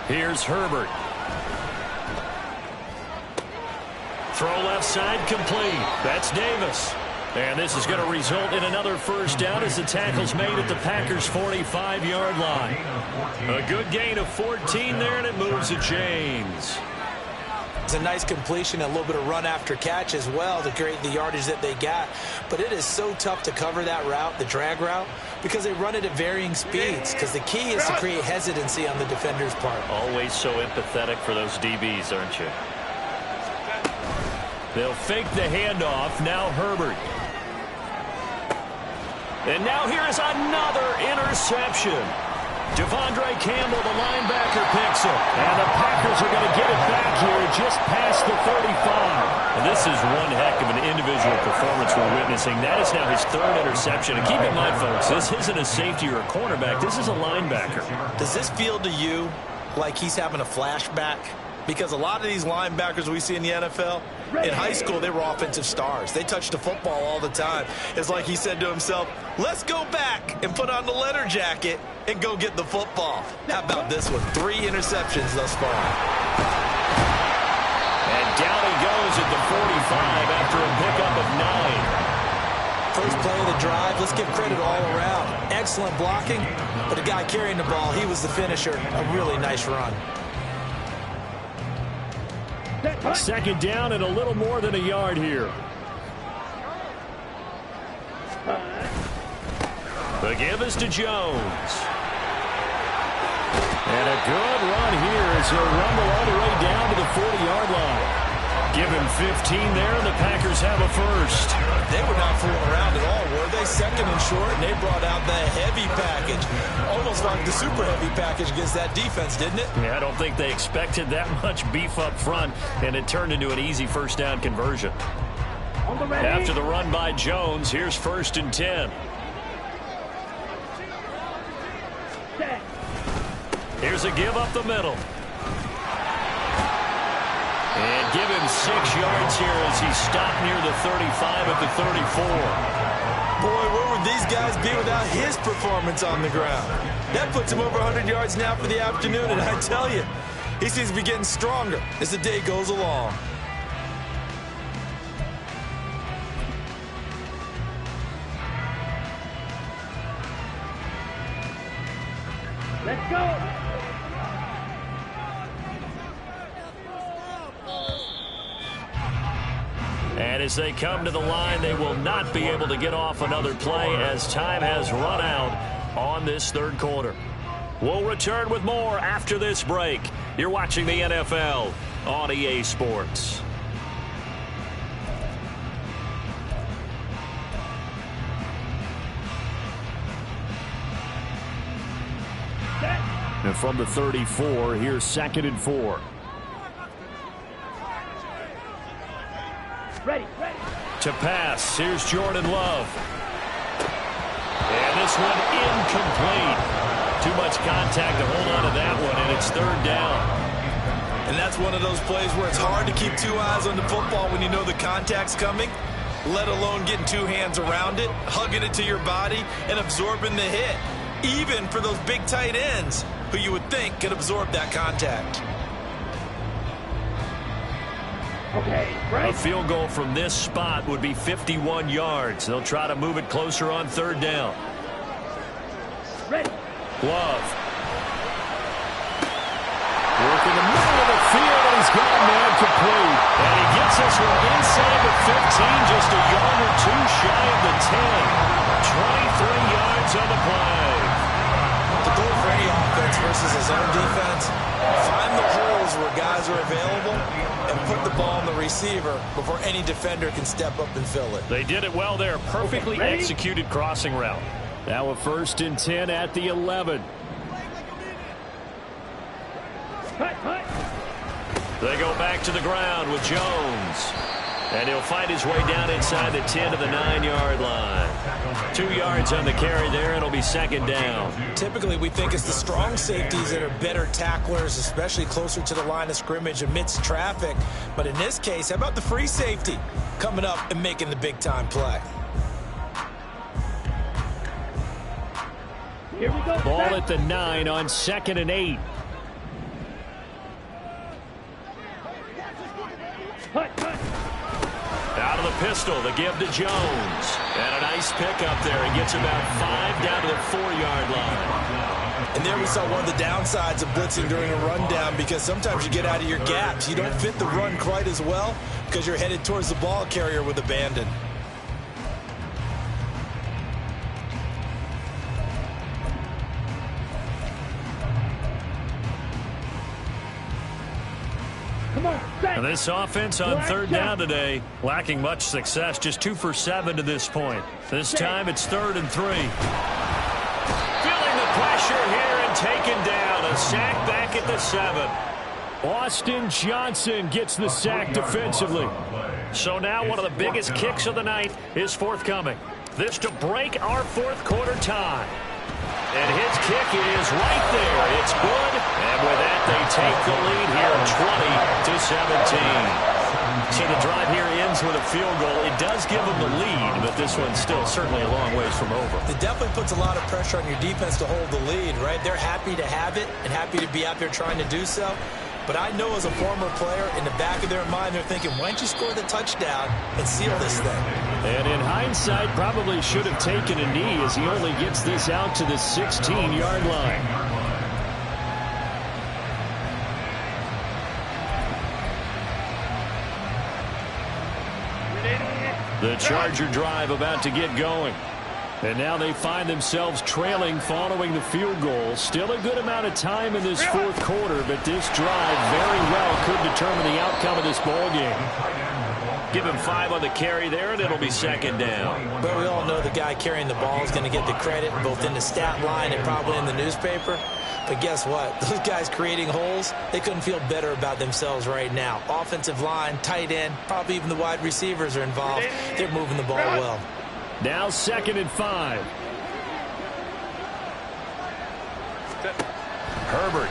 Here's Herbert. Throw left side complete. That's Davis. And this is going to result in another first down as the tackle's made at the Packers' 45-yard line. A good gain of 14 there, and it moves to James. It's a nice completion, a little bit of run after catch as well to create the yardage that they got. But it is so tough to cover that route, the drag route, because they run it at varying speeds. Because the key is to create hesitancy on the defender's part. Always so empathetic for those DBs, aren't you? They'll fake the handoff. Now Herbert. And now here is another interception. Devondre Campbell, the linebacker, picks it. And the Packers are going to get it back here just past the 35. And this is one heck of an individual performance we're witnessing. That is now his third interception. And keep in mind, folks, this isn't a safety or a cornerback. This is a linebacker. Does this feel to you like he's having a flashback? Because a lot of these linebackers we see in the NFL, in high school, they were offensive stars. They touched the football all the time. It's like he said to himself, let's go back and put on the leather jacket and go get the football. How about this one? 3 interceptions thus far. And down he goes at the 45 after a pickup of 9. First play of the drive, let's give credit all around. Excellent blocking, but the guy carrying the ball, he was the finisher. A really nice run. Second down and a little more than a yard here. The give is to Jones. And a good run here as he'll rumble all the way down to the 40-yard line. Give him 15 there, and the Packers have a first. They were not fooling around at all, were they? Second and short, and they brought out the heavy package. Almost like the super heavy package against that defense, didn't it? Yeah, I don't think they expected that much beef up front, and it turned into an easy first down conversion. After the run by Jones, here's 1st and 10. Here's a give up the middle. And give him 6 yards here as he stopped near the 35 at the 34. Boy, where would these guys be without his performance on the ground? That puts him over 100 yards now for the afternoon, and I tell you, he seems to be getting stronger as the day goes along. Let's go. And as they come to the line, they will not be able to get off another play as time has run out on this third quarter. We'll return with more after this break. You're watching the NFL on EA Sports. And from the 34, here's 2nd and 4. Ready. To pass, here's Jordan Love. And this one incomplete. Too much contact to hold on to that one, and it's 3rd down. And that's one of those plays where it's hard to keep 2 eyes on the football when you know the contact's coming, let alone getting 2 hands around it, hugging it to your body, and absorbing the hit. Even for those big tight ends who you would think could absorb that contact. Okay, A field goal from this spot would be 51 yards. They'll try to move it closer on 3rd down. Ready. Love. Work in the middle of the field, and he's got a man complete. And he gets this one inside the 15, just a yard or 2 shy of the 10. 23 yards on the play. The goal for any offense versus his own defense, find the holes where guys are available and put the ball on the receiver before any defender can step up and fill it. They did it well there. Perfectly executed crossing route. Now a 1st and 10 at the 11. They go back to the ground with Jones. And he'll fight his way down inside the 10 to the 9-yard line. 2 yards on the carry there, and it'll be 2nd down. Typically, we think it's the strong safeties that are better tacklers, especially closer to the line of scrimmage amidst traffic. But in this case, how about the free safety coming up and making the big-time play? Here we go. Ball at the 9 on 2nd and 8. Out of the pistol, the give to Jones. And a nice pickup there. He gets about 5 down to the 4-yard line. And there we saw one of the downsides of blitzing during a rundown, because sometimes you get out of your gaps. You don't fit the run quite as well because you're headed towards the ball carrier with abandon. And this offense on 3rd down today, lacking much success, just 2 for 7 to this point. This time it's 3rd and 3. Feeling the pressure here and and taken down. A sack back at the 7. Austin Johnson gets the sack defensively. So now one of the biggest kicks of the night is forthcoming. This to break our fourth quarter tie. And his kick is right there. It's good. And with that, they take the lead here 20-17. So the drive here ends with a field goal. It does give them the lead, but this one's still certainly a long ways from over. It definitely puts a lot of pressure on your defense to hold the lead, right? They're happy to have it and happy to be out there trying to do so. But I know as a former player, in the back of their mind, they're thinking, why don't you score the touchdown and seal this thing? And in hindsight, probably should have taken a knee as he only gets this out to the 16-yard line. The Charger drive about to get going. And now they find themselves trailing following the field goal. Still a good amount of time in this fourth quarter, but this drive very well could determine the outcome of this ball game. Give him 5 on the carry there, and it'll be second down. But we all know the guy carrying the ball is going to get the credit both in the stat line and probably in the newspaper. But guess what? Those guys creating holes, they couldn't feel better about themselves right now. Offensive line, tight end, probably even the wide receivers are involved. They're moving the ball well. Now 2nd and 5. Herbert.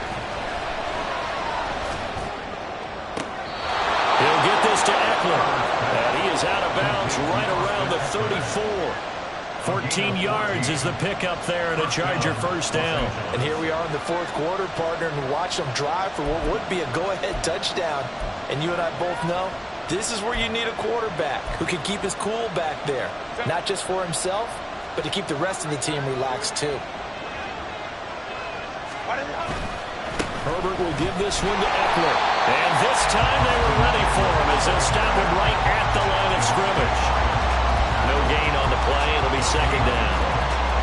He'll get this to Eckler. And he is out of bounds right around the 34. 14 yards is the pickup there and a Charger first down. And here we are in the fourth quarter, partner, and watch them drive for what would be a go-ahead touchdown. And you and I both know this is where you need a quarterback who can keep his cool back there. Not just for himself, but to keep the rest of the team relaxed too. Herbert will give this one to Eckler. And this time they were ready for him as they'll stop him right at the line of scrimmage. No gain on the play. It'll be second down.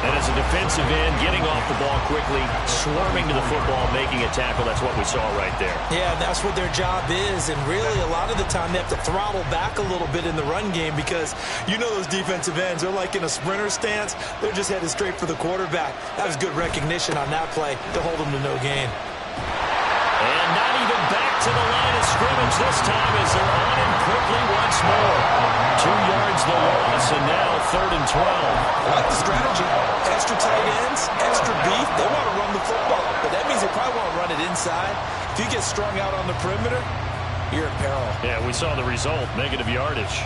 And as a defensive end, getting off the ball quickly, swarming to the football, making a tackle, that's what we saw right there. Yeah, that's what their job is. And really, a lot of the time, they have to throttle back a little bit in the run game because you know those defensive ends, they're like in a sprinter stance. They're just headed straight for the quarterback. That was good recognition on that play to hold them to no gain. And not even back to the line of scrimmage this time as they're on him quickly once more. 2 yards the loss, and now 3rd and 12. I like the strategy. Extra tight ends, extra beef. They want to run the football, but that means they probably want to run it inside. If you get strung out on the perimeter, you're in peril. Yeah, we saw the result, negative yardage.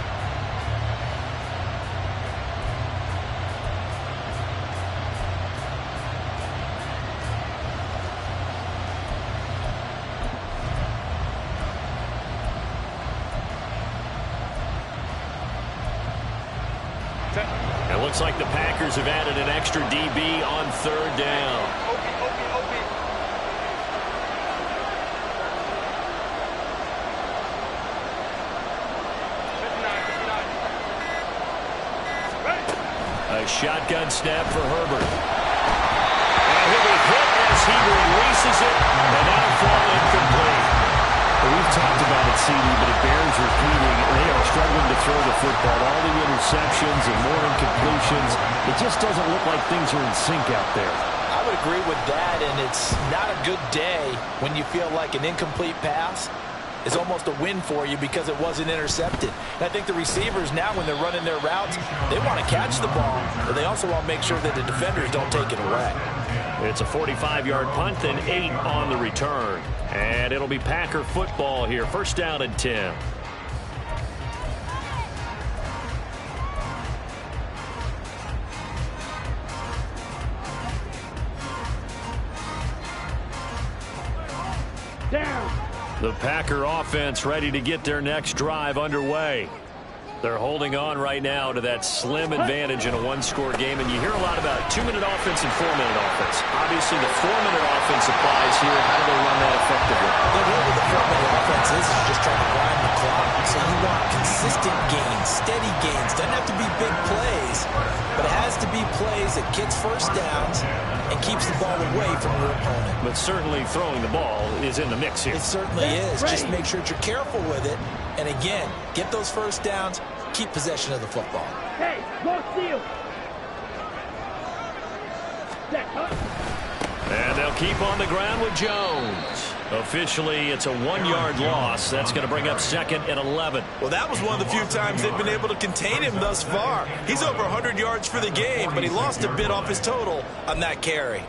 It looks like the Packers have added an extra DB on 3rd down. A shotgun snap for Herbert. And he'll be hit as he releases it, and that'll fall incomplete. We've talked about it, CD, but it bears repeating. They are struggling to throw the football. All the interceptions and more incompletions. It just doesn't look like things are in sync out there. I would agree with that, and it's not a good day when you feel like an incomplete pass is almost a win for you because it wasn't intercepted. And I think the receivers now, when they're running their routes, they want to catch the ball, but they also want to make sure that the defenders don't take it away. It's a 45-yard punt and 8 on the return. And it'll be Packer football here. First down and 10. Down. The Packer offense ready to get their next drive underway. They're holding on right now to that slim advantage in a one-score game, and you hear a lot about 2-minute offense and 4-minute offense. Obviously, the 4-minute offense applies here. How do they run that effectively? The role of the 4-minute offense is just trying to grind the clock. So you want consistent gains, steady gains. Doesn't have to be big plays, but it has to be plays that gets first downs and keeps the ball away from your opponent. But certainly throwing the ball is in the mix here. It certainly is. Just make sure that you're careful with it. And again, get those first downs, keep possession of the football. Hey, go seal. Set up. And they'll keep on the ground with Jones. Officially, it's a 1-yard loss. That's going to bring up 2nd and 11. Well, that was one of the few times they've been able to contain him thus far. He's over 100 yards for the game, but he lost a bit off his total on that carry.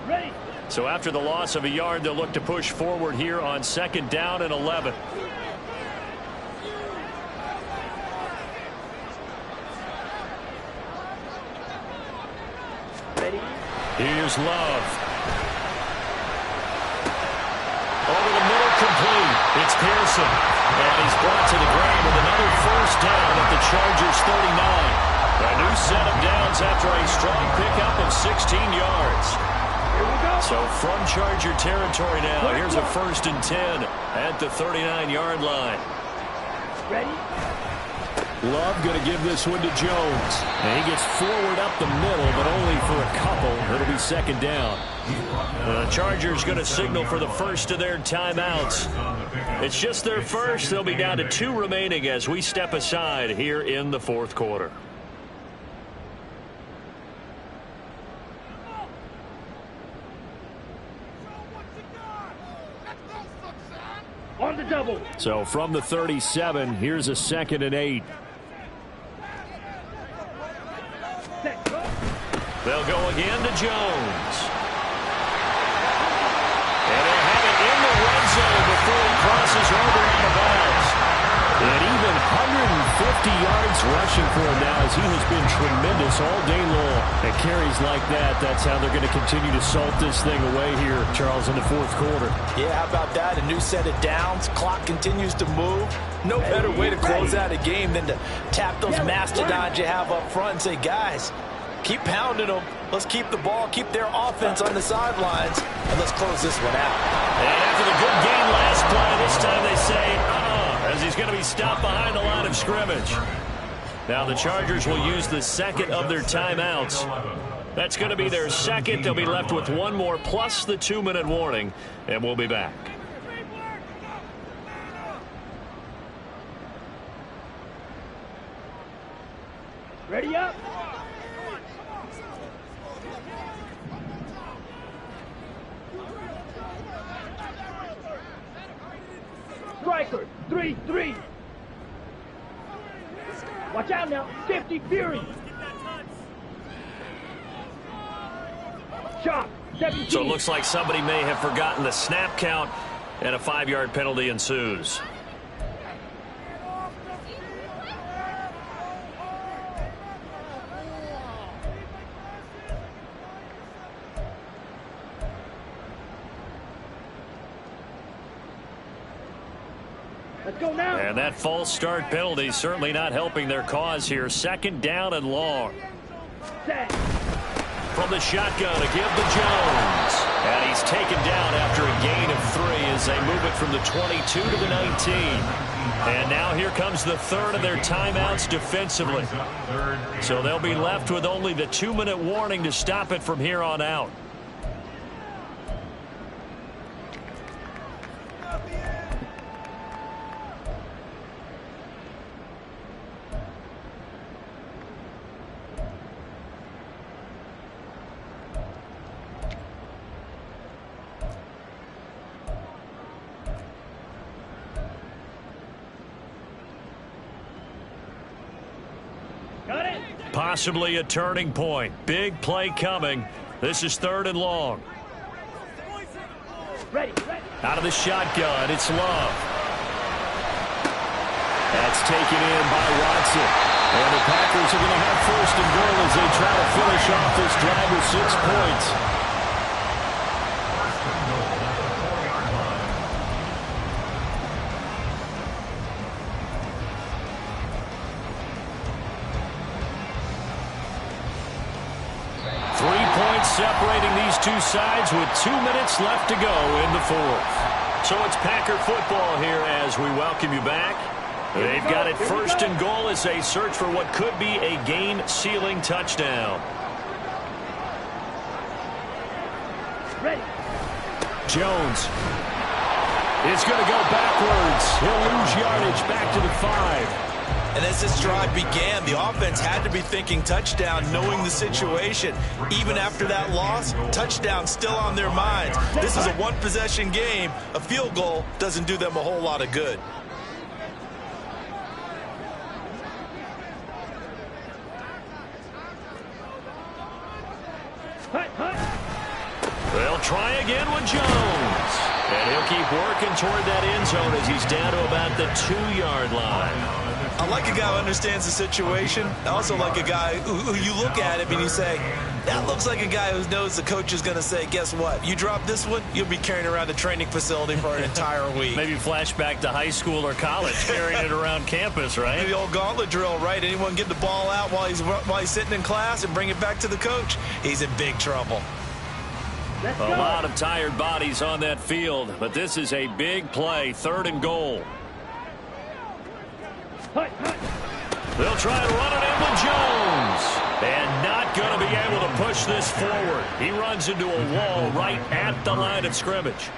Ready. So after the loss of a yard, they'll look to push forward here on 2nd down and 11. Ready. Here's Love. Over the middle, complete. It's Pearson. And he's brought to the ground with another first down at the Chargers' 39. A new set of downs after a strong pickup of 16 yards. Here we go. So from Charger territory now, here's a 1st and 10 at the 39-yard line. Ready. Love going to give this one to Jones. And he gets forward up the middle, but only for a couple. It'll be 2nd down. The Chargers going to signal for the first of their timeouts. It's just their first. They'll be down to 2 remaining as we step aside here in the 4th quarter. On the double. So from the 37, here's a 2nd and 8. Set. Go. They'll go again to Jones. And they'll have it in the red zone before he crosses over out of bounds. And even 150 yards rushing for him now, as he has been tremendous all day long. And carries like that, that's how they're going to continue to salt this thing away here, Charles, in the 4th quarter. Yeah, how about that? A new set of downs. Clock continues to move. No better way to close out a game than to tap those mastodons you have up front and say, guys, keep pounding them. Let's keep the ball, keep their offense on the sidelines, and let's close this one out. And after the good game last play, this time they say, as he's going to be stopped behind the line of scrimmage. Now the Chargers will use the 2nd of their timeouts. That's going to be their 2nd. They'll be left with 1 more plus the 2-minute warning, and we'll be back. Ready up. Striker. 3-3. Watch out now. 50 Fury. Shot. 17. So it looks like somebody may have forgotten the snap count, and a 5-yard penalty ensues. Let's go now. And that false start penalty certainly not helping their cause here. 2nd down and long. Set. From the shotgun, a give to Jones. And he's taken down after a gain of 3 as they move it from the 22 to the 19. And now here comes the 3rd of their timeouts defensively. So they'll be left with only the 2-minute warning to stop it from here on out. Possibly a turning point. Big play coming. This is 3rd and long. Ready. Out of the shotgun, it's Love. That's taken in by Watson. And the Packers are going to have 1st and goal as they try to finish off this drive with 6 points. Separating these two sides with 2 minutes left to go in the 4th. So it's Packer football here as we welcome you back. They've got it 1st and goal as they search for what could be a game-sealing touchdown. Ready. Jones. is going to go backwards. He'll lose yardage back to the 5. And as this drive began, the offense had to be thinking touchdown, knowing the situation. Even after that loss, touchdown still on their minds. This is a one-possession game. A field goal doesn't do them a whole lot of good. They'll try again with Jones. And he'll keep working toward that end zone as he's down to about the 2-yard line. I like a guy who understands the situation. I also like a guy who you look at him and you say, that looks like a guy who knows the coach is going to say, guess what? You drop this one, you'll be carrying around a training facility for an entire week. Maybe flashback to high school or college, carrying it around campus, right? Maybe the old gauntlet drill, right? Anyone get the ball out while he's sitting in class and bring it back to the coach? He's in big trouble. A lot of tired bodies on that field, but this is a big play, 3rd and goal. They'll try and run it in with Jones. And not going to be able to push this forward. He runs into a wall right at the line of scrimmage.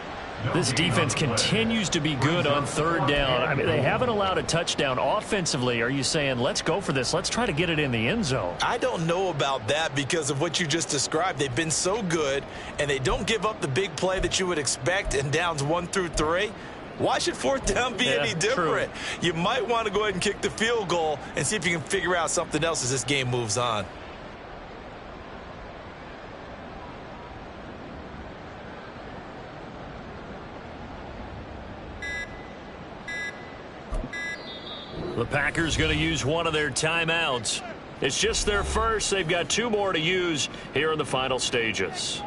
This defense continues to be good on 3rd down. I mean, they haven't allowed a touchdown offensively. Are you saying, let's go for this? Let's try to get it in the end zone. I don't know about that because of what you just described. They've been so good, and they don't give up the big play that you would expect in downs 1 through 3. Why should 4th down be any different? True. You might want to go ahead and kick the field goal and see if you can figure out something else as this game moves on. The Packers going to use one of their timeouts. It's just their first. They've got 2 more to use here in the final stages.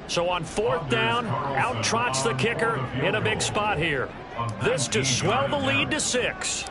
So on 4th down, out trots the kicker in a big spot here. This to swell the lead to 6.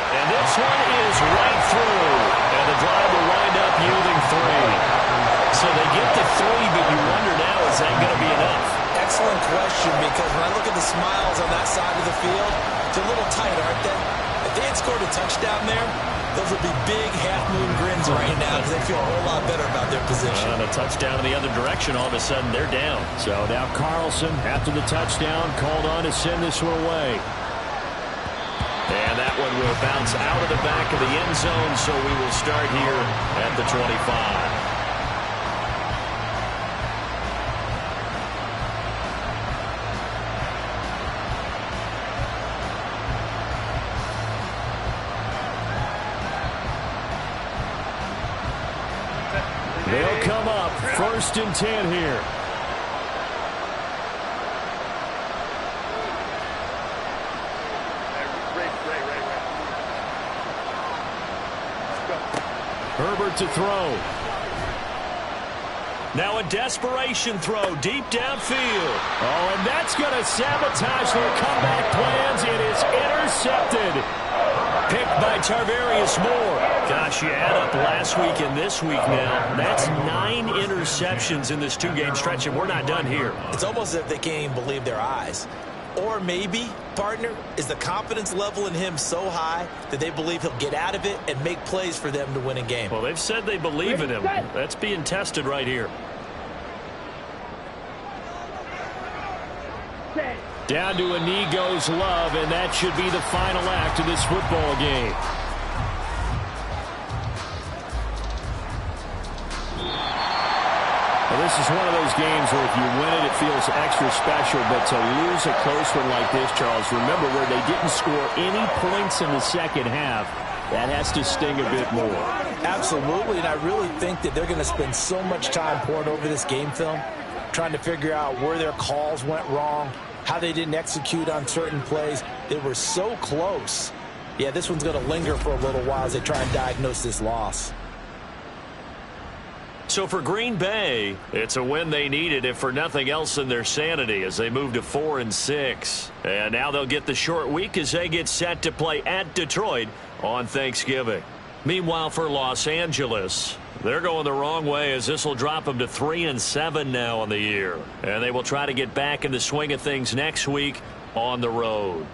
And this one is right through. And the drive will wind up yielding 3. So they get to 3, but you wonder now, is that going to be enough? Excellent question, because when I look at the smiles on that side of the field, it's a little tight, aren't they? If they had scored a touchdown there, those would be big half-moon grins right now because they feel a whole lot better about their position. And a touchdown in the other direction, all of a sudden they're down. So now Carlson, after the touchdown, called on to send this one away. And that one will bounce out of the back of the end zone, so we will start here at the 25. They'll come up 1st and 10 here. Herbert to throw. Now a desperation throw deep downfield. Oh, and that's going to sabotage their comeback plans. It is intercepted. Picked by Tarvarius Moore. Gosh, you add up last week and this week now. That's 9 interceptions in this 2-game stretch, and we're not done here. It's almost as if they can't even believe their eyes. Or maybe, partner, is the confidence level in him so high that they believe he'll get out of it and make plays for them to win a game. Well, they've said they believe in him. That's being tested right here. Down to a knee goes Love, and that should be the final act of this football game. Well, this is one of those games where if you win it, it feels extra special. But to lose a close one like this, Charles, remember where they didn't score any points in the second half, that has to sting a bit more. Absolutely, and I really think that they're going to spend so much time pouring over this game film, trying to figure out where their calls went wrong, how they didn't execute on certain plays. They were so close. Yeah, this one's going to linger for a little while as they try and diagnose this loss. So for Green Bay, it's a win they needed, if for nothing else than their sanity, as they move to 4-6. And now they'll get the short week as they get set to play at Detroit on Thanksgiving. Meanwhile, for Los Angeles, they're going the wrong way, as this will drop them to 3-7 now on the year. And they will try to get back in the swing of things next week on the road.